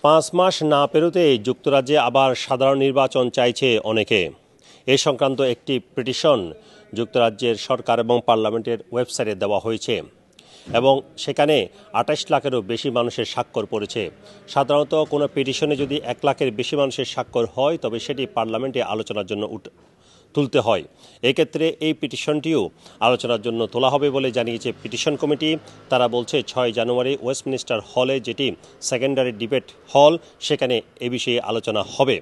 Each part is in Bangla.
5 মাস না পেরোতেই যুক্তরাজ্যে আবার সাধারণ নির্বাচন চাইছে অনেকে। এ সংক্রান্ত একটি পিটিশন যুক্তরাজ্যের সরকার এবং পার্লামেন্টের ওয়েবসাইটে দেওয়া হয়েছে এবং সেখানে 28 লাখেরও বেশি মানুষের স্বাক্ষর পড়েছে। সাধারণত কোনো পিটিশনে যদি 1 লাখের বেশি মানুষের স্বাক্ষর হয় তবে সেটি পার্লামেন্টে আলোচনার জন্য তুলতে হয়। এক্ষেত্রে এই পিটিশনটিও আলোচনার জন্য তোলা হবে বলে জানিয়েছে পিটিশন কমিটি। তারা বলছে 6 জানুয়ারি ওয়েস্টমিনিস্টার হলে, যেটি সেকেন্ডারি ডিবেট হল, সেখানে এ বিষয়ে আলোচনা হবে।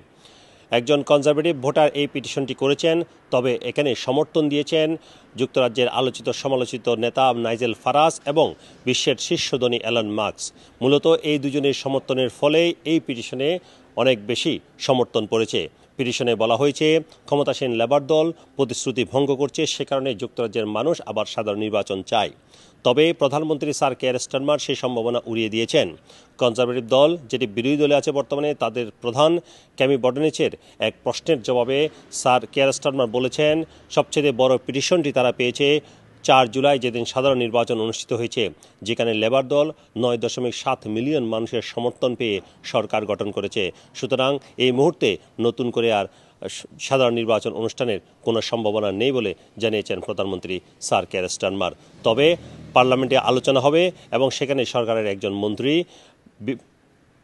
একজন কনজারভেটিভ ভোটার এই পিটিশনটি করেছেন, তবে এখানে সমর্থন দিয়েছেন যুক্তরাজ্যের আলোচিত সমালোচিত নেতা নাইজেল ফারাজ এবং বিশ্বের শীর্ষধনী এলন মাস্ক। মূলত এই দুজনের সমর্থনের ফলে এই পিটিশনে অনেক বেশি সমর্থন পড়েছে। পিটিশনে বলা হয়েছে ক্ষমতাসীন লেবার দল প্রতিশ্রুতি ভঙ্গ করছে, সে কারণে যুক্তরাজ্যের মানুষ আবার সাধারণ নির্বাচন চায়। তবে প্রধানমন্ত্রী স্যার কেয়ার স্টারমার সেই সম্ভাবনা উড়িয়ে দিয়েছেন। কনজারভেটিভ দল, যেটি বিরোধী দলে আছে বর্তমানে, তাদের প্রধান ক্যামি বর্ডনিচের এক প্রশ্নের জবাবে স্যার কেয়ার স্টারমার বলেছেন সবচেয়ে বড় পিটিশনটি তারা পেয়েছে 4 জুলাই, যেদিন সাধারণ নির্বাচন অনুষ্ঠিত হয়েছে, যেখানে লেবার দল 9.7 মিলিয়ন মানুষের সমর্থন পেয়ে সরকার গঠন করেছে। সুতরাং এই মুহূর্তে নতুন করে আর সাধারণ নির্বাচন অনুষ্ঠানের কোনো সম্ভাবনা নেই বলে জানিয়েছেন প্রধানমন্ত্রী স্যার কেয়ার স্টারমার। তবে পার্লামেন্টে আলোচনা হবে এবং সেখানে সরকারের একজন মন্ত্রী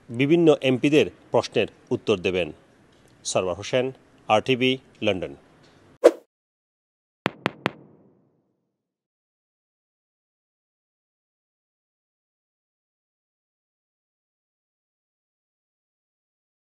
বিভিন্ন এমপিদের প্রশ্নের উত্তর দেবেন। Sarwar Hossain, RTV, London.